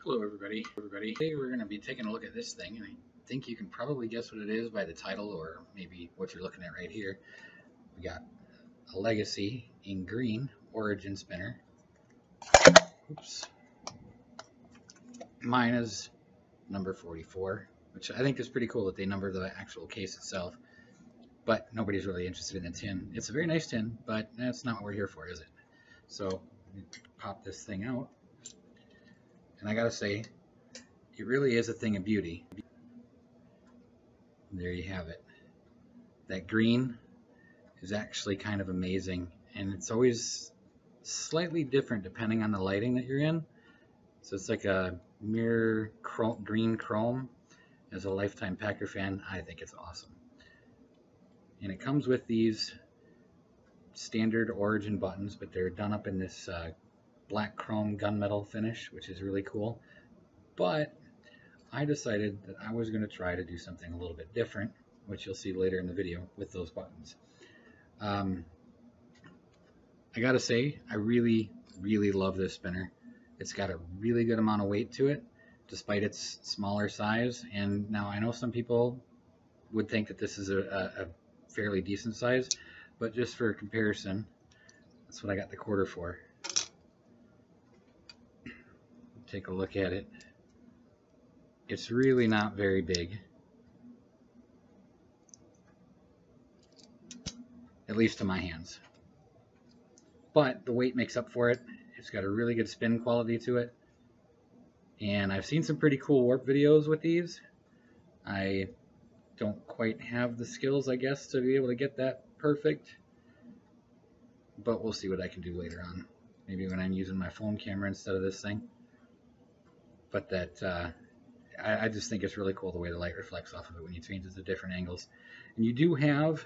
Hello everybody. Today we're going to be taking a look at this thing, and I think you can probably guess what it is by the title or maybe what you're looking at right here. We got a Legacy in green Origin spinner. Oops. Mine is number 44, which I think is pretty cool that they number the actual case itself, but nobody's really interested in the tin. It's a very nice tin, but that's not what we're here for, is it? So pop this thing out. And I gotta say, it really is a thing of beauty. There you have it. That green is actually kind of amazing, and it's always slightly different depending on the lighting that you're in. So it's like a mirror green chrome. As a lifetime Packer fan, I think it's awesome. And it comes with these standard Origin buttons, but they're done up in this black chrome gunmetal finish, which is really cool. But I decided that I was going to try to do something a little bit different, which you'll see later in the video with those buttons. I gotta say, I really love this spinner. It's got a really good amount of weight to it, despite its smaller size. And now I know some people would think that this is a fairly decent size, but just for comparison, that's what I got the quarter for. Take a look at it. It's really not very big, at least to my hands. But the weight makes up for it. It's got a really good spin quality to it. And I've seen some pretty cool warp videos with these. I don't quite have the skills, I guess, to be able to get that perfect. But we'll see what I can do later on. Maybe when I'm using my phone camera instead of this thing. But that... I just think it's really cool the way the light reflects off of it when you change it to different angles. And you do have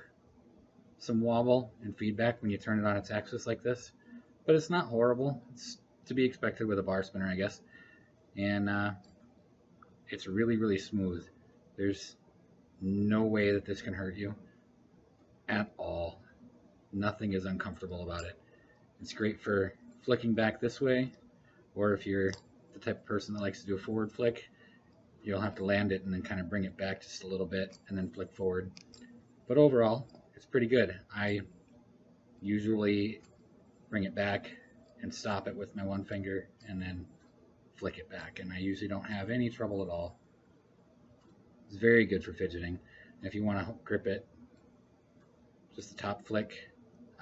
some wobble and feedback when you turn it on its axis like this, but it's not horrible. It's to be expected with a bar spinner, I guess. And it's really smooth. There's no way that this can hurt you at all. Nothing is uncomfortable about it. It's great for flicking back this way, or if you're the type of person that likes to do a forward flick, you'll have to land it and then kind of bring it back just a little bit and then flick forward. But overall, it's pretty good. I usually bring it back and stop it with my one finger and then flick it back, and I usually don't have any trouble at all. It's very good for fidgeting. And if you want to grip it, just the top flick.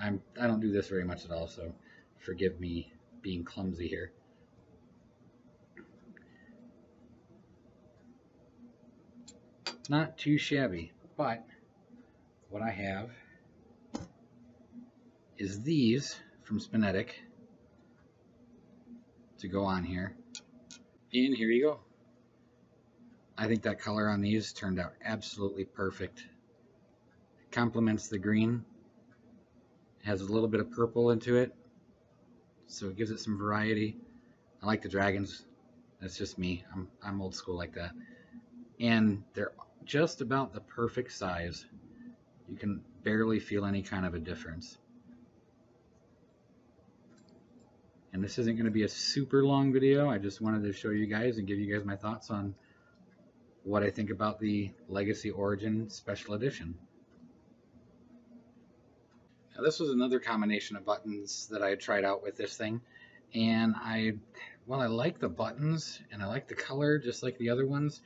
I don't do this very much at all, so forgive me being clumsy here. Not too shabby, but what I have is these from Spinetic to go on here. And here you go. I think that color on these turned out absolutely perfect. It complements the green. It has a little bit of purple into it, so it gives it some variety. I like the dragons. That's just me. I'm old school like that. And they're just about the perfect size. You can barely feel any kind of a difference. And this isn't going to be a super long video. I just wanted to show you guys and give you guys my thoughts on what I think about the Legacy Origin Special Edition. Now, this was another combination of buttons that I had tried out with this thing, and I like the buttons and I like the color just like the other ones.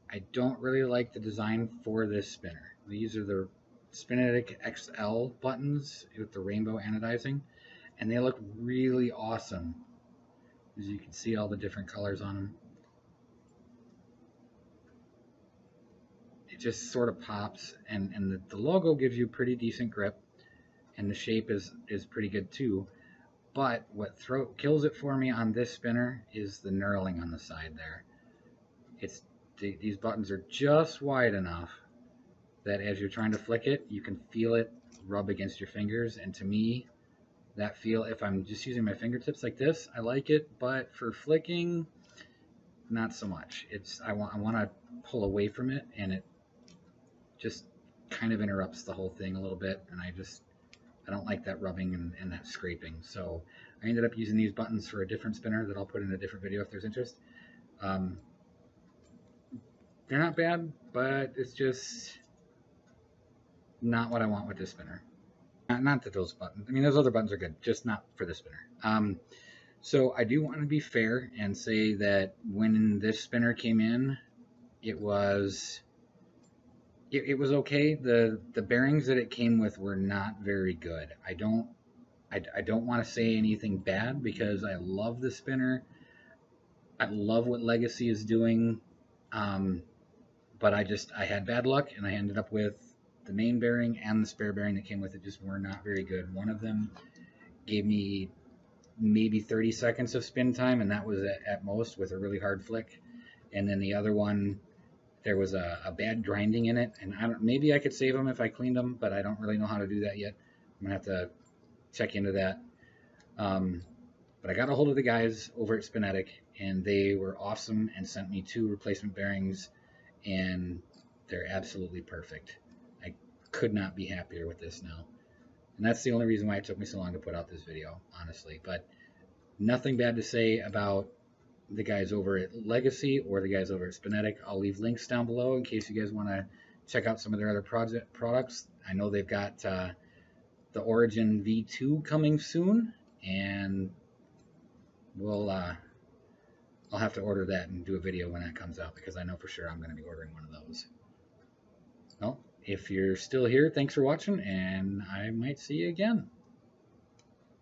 I don't really like the design for this spinner. These are the Spinetic XL buttons with the rainbow anodizing, and they look really awesome. As you can see, all the different colors on them. It just sort of pops, and the logo gives you pretty decent grip, and the shape is pretty good too. But what kills it for me on this spinner is the knurling on the side there. These buttons are just wide enough that as you're trying to flick it, you can feel it rub against your fingers. And to me, that feel, if I'm just using my fingertips like this, I like it, but for flicking, not so much. I want to pull away from it, and it just kind of interrupts the whole thing a little bit, and I don't like that rubbing and that scraping. So I ended up using these buttons for a different spinner that I'll put in a different video if there's interest. Um, they're not bad, but it's just not what I want with this spinner. Not that those buttons, I mean, those other buttons are good, just not for the spinner. So I do want to be fair and say that when this spinner came in, it was okay. The bearings that it came with were not very good. I don't want to say anything bad because I love the spinner. I love what Legacy is doing. But I had bad luck and I ended up with the main bearing and the spare bearing that came with it just were not very good. One of them gave me maybe 30 seconds of spin time, and that was at most with a really hard flick. And then the other one, there was a bad grinding in it, and maybe I could save them if I cleaned them, but I don't really know how to do that yet. I'm gonna have to check into that. But I got a hold of the guys over at Spinetic, and they were awesome and sent me 2 replacement bearings, and they're absolutely perfect. I could not be happier with this now. And that's the only reason why it took me so long to put out this video, honestly. But nothing bad to say about the guys over at Legacy or the guys over at Spinetic. I'll leave links down below in case you guys want to check out some of their other products. I know they've got the Origin V2 coming soon, and I'll have to order that and do a video when that comes out because I know for sure I'm going to be ordering one of those. Well, if you're still here, thanks for watching, and I might see you again.